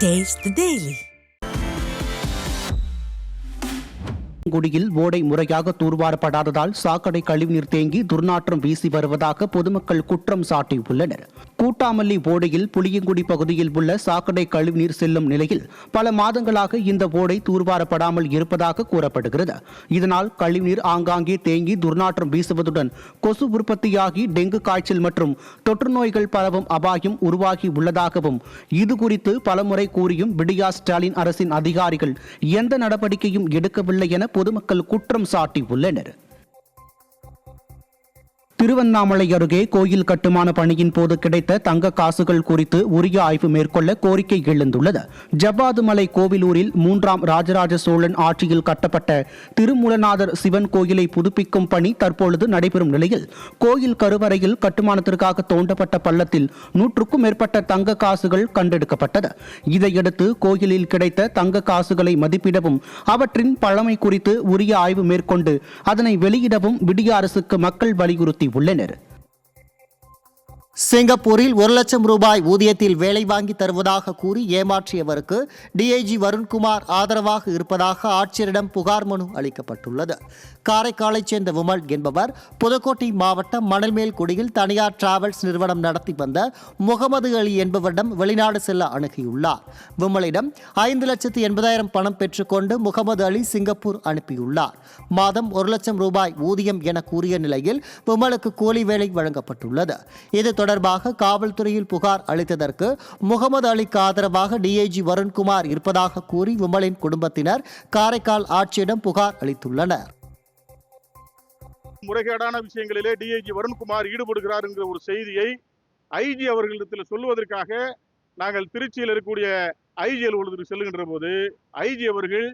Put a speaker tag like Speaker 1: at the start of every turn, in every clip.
Speaker 1: Taste the Daily.
Speaker 2: குடியில் ஓடை முறையாக தூர்வாரப்படாததால் சாக்கடை கழிவுநீர் தேங்கி துர்நாற்றம் வீசி வருவதாக பொதுமக்கள் குற்றம் சாட்டியுள்ளனர். கூட்டாமல்லி ஓடையில் புளியங்குடி பகுதியில் உள்ள சாக்கடை கழிவுநீர் செல்லும் நிலையில் பல மாதங்களாக இந்த ஓடை தூர்வாரப்படாமல் இருப்பதாக கூறப்படுகிறது. இதனால் கழிவுநீர் ஆங்காங்கே தேங்கி துர்நாற்றம் வீசுவதுடன் கொசு உற்பத்தியாகி டெங்கு காய்ச்சல் மற்றும் தொற்று நோய்கள் பரவும் அபாயம் உருவாகி உள்ளதாகவும் இதுகுறித்து பலமுறை கூறியும் விடியா ஸ்டாலின் அரசின் அதிகாரிகள் எந்த நடவடிக்கையும் எடுக்கவில்லை என பொதுமக்கள் குற்றம் சாட்டியுள்ளனர். திருவண்ணாமலை அருகே கோயில் கட்டுமான பணியின் போது கிடைத்த தங்க காசுகள் குறித்து உரிய ஆய்வு மேற்கொள்ள கோரிக்கை எழுந்துள்ளது. ஜவ்வாதுமலை கோவிலூரில் 3ஆம் ராஜராஜ சோழன் ஆட்சியில் கட்டப்பட்ட திருமூலநாதர் சிவன் கோயிலை புதுப்பிக்கும் பணி தற்பொழுது நடைபெறும் நிலையில் கோயில் கருவறையில் கட்டுமானத்திற்காக தோண்டப்பட்ட பள்ளத்தில் 100க்கும் மேற்பட்ட தங்க காசுகள் கண்டெடுக்கப்பட்டது. இதையடுத்து கோயிலில் கிடைத்த தங்க காசுகளை மதிப்பிடவும் அவற்றின் பழமை குறித்து உரிய ஆய்வு மேற்கொண்டு அதனை வெளியிடவும் விடிய அரசுக்கு மக்கள் வலியுறுத்தி உள்ளனர்.
Speaker 3: சிங்கப்பூரில் 1 லட்சம் ரூபாய் ஊதியத்தில் வேலை வாங்கி தருவதாக கூறி ஏமாற்றியவருக்கு டிஐஜி வருண்குமார் ஆதரவாக இருப்பதாக ஆட்சியரிடம் புகார் மனு அளிக்கப்பட்டுள்ளது. காரைக்காலைச் சேர்ந்த விமல் என்பவர் புதுக்கோட்டை மாவட்டம் மணல்மேல்குடியில் தனியார் டிராவல்ஸ் நிறுவனம் நடத்தி வந்த முகமது அலி என்பவரிடம் வெளிநாடு செல்ல அணுகியுள்ளார். விமலிடம் 5,80,000 பணம் பெற்றுக்கொண்டு முகமது அலி சிங்கப்பூர் அனுப்பியுள்ளார். மாதம் 1 லட்சம் ரூபாய் ஊதியம் என கூறிய நிலையில் விமலுக்கு கூலி வேலை வழங்கப்பட்டுள்ளது. இது தொடர்பாக காவல்துறையில் புகார் அளித்ததற்கு முகமது அலிக்கு ஆதரவாக டிஐஜி வருண்குமார் இருப்பதாக கூறி விமலின் குடும்பத்தினர் காரைக்கால் ஆட்சியிடம் புகார் அளித்துள்ளனர்.
Speaker 4: முறைகேடான விஷயங்களிலே டிஐஜி வருண்குமார் ஈடுபடுகிறார் என்கிற ஒரு செய்தியை ஐஜி அவர்களிடத்தில் சொல்வதற்காக நாங்கள் திருச்சியில் இருக்கக்கூடிய ஐஜி அலுவலகத்துக்கு செல்லுகின்ற போது ஐஜி அவர்கள்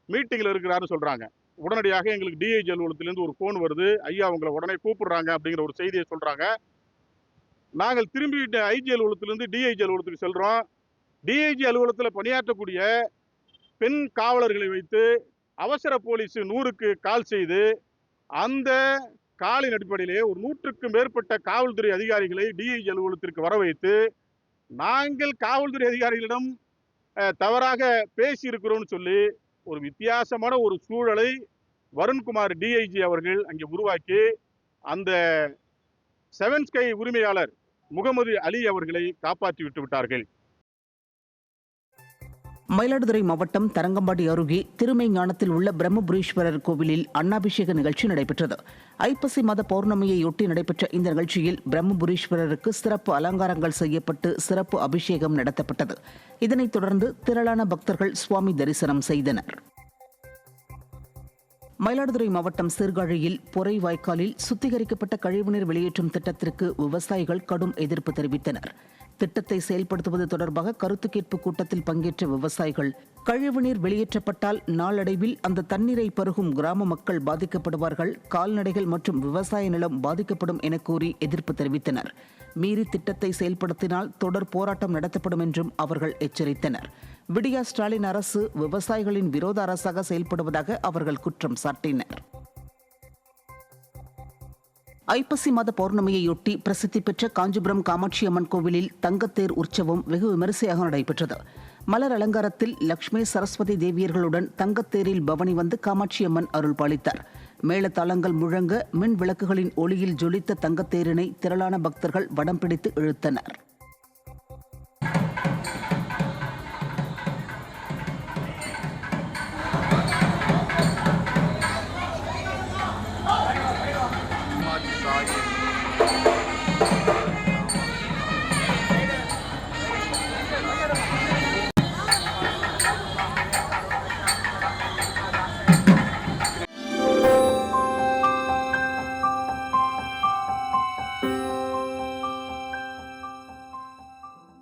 Speaker 4: மீட்டிங்கில் இருக்கிறாருன்னு சொல்றாங்க. உடனடியாக எங்களுக்கு டிஐஜி அலுவலகத்திலிருந்து ஒரு போன் வருது, ஐயா உங்களை உடனே கூப்பிடுறாங்க அப்படிங்கிற ஒரு செய்தியை சொல்றாங்க. நாங்கள் திரும்பி ஐஜி அலுவலகத்திலிருந்து டிஐஜி அலுவலகத்துக்கு செல்றோம். டிஐஜி அலுவலகத்தில் பணியாற்றக்கூடிய பெண் காவலர்களை வைத்து அவசர போலீஸ் 100க்கு கால் செய்து அந்த காலின் அடிப்படையிலே ஒரு 100க்கும் மேற்பட்ட காவல்துறை அதிகாரிகளை டிஐஜி அலுவலகத்திற்கு வர வைத்து நாங்கள் காவல்துறை அதிகாரிகளிடம் தவறாக பேசி இருக்கிறோம்னு சொல்லி ஒரு வித்தியாசமான ஒரு சூழலை வருண்குமார் டிஐஜி அவர்கள் அங்கே உருவாக்கி அந்த 7 ஸ்கை உரிமையாளர் முகமது அலி அவர்களை காப்பாற்றி விட்டு விட்டார்கள்.
Speaker 5: மயிலாடுதுறை மாவட்டம் தரங்கம்பாடி அருகே திருமைஞானத்தில் உள்ள பிரம்மபுரீஸ்வரர் கோவிலில் அன்னாபிஷேக நிகழ்ச்சி நடைபெற்றது. ஐப்பசி மாத பௌர்ணமியையொட்டி நடைபெற்ற இந்த நிகழ்ச்சியில் பிரம்மபுரீஸ்வரருக்கு சிறப்பு அலங்காரங்கள் செய்யப்பட்டு சிறப்பு அபிஷேகம் நடத்தப்பட்டது. இதனைத் தொடர்ந்து திரளான பக்தர்கள் சுவாமி தரிசனம் செய்தனர். மயிலாடுதுறை மாவட்டம் சீர்காழியில் பொறை வாய்க்காலில் சுத்திகரிக்கப்பட்ட கழிவுநீர் வெளியேற்றும் திட்டத்திற்கு விவசாயிகள் கடும் எதிர்ப்பு தெரிவித்தனர். திட்டத்தை செயல்படுத்துவது தொடர்பாக கருத்து கேட்பு கூட்டத்தில் பங்கேற்ற விவசாயிகள் கழிவுநீர் வெளியேற்றப்பட்டால் நாளடைவில் அந்த தண்ணீரை பருகும் கிராம மக்கள் பாதிக்கப்படுவார்கள், கால்நடைகள் மற்றும் விவசாய நிலம் பாதிக்கப்படும் என கூறி எதிர்ப்பு தெரிவித்தனர். மீறி திட்டத்தை செயல்படுத்தினால் தொடர் போராட்டம் நடத்தப்படும் என்றும் அவர்கள் எச்சரித்தனர். விடியா ஸ்டாலின் அரசு விவசாயிகளின் விரோத அரசாக செயல்படுவதாக அவர்கள் குற்றம் சாட்டினர். ஐப்பசி மாத பௌர்ணமியையொட்டி பிரசித்தி பெற்ற காஞ்சிபுரம் காமாட்சி அம்மன் கோவிலில் தங்கத்தேர் உற்சவம் வெகு விமரிசையாக நடைபெற்றது. மலர் அலங்காரத்தில் லட்சுமி சரஸ்வதி தேவியர்களுடன் தங்கத்தேரில் பவனி வந்து காமாட்சி அம்மன் அருள் பாலித்தார். மேளதாளங்கள் முழங்க மின் விளக்குகளின் ஒளியில் ஜொலித்த தங்கத்தேரினை திரளான பக்தர்கள் வடம் பிடித்து இழுத்தனர்.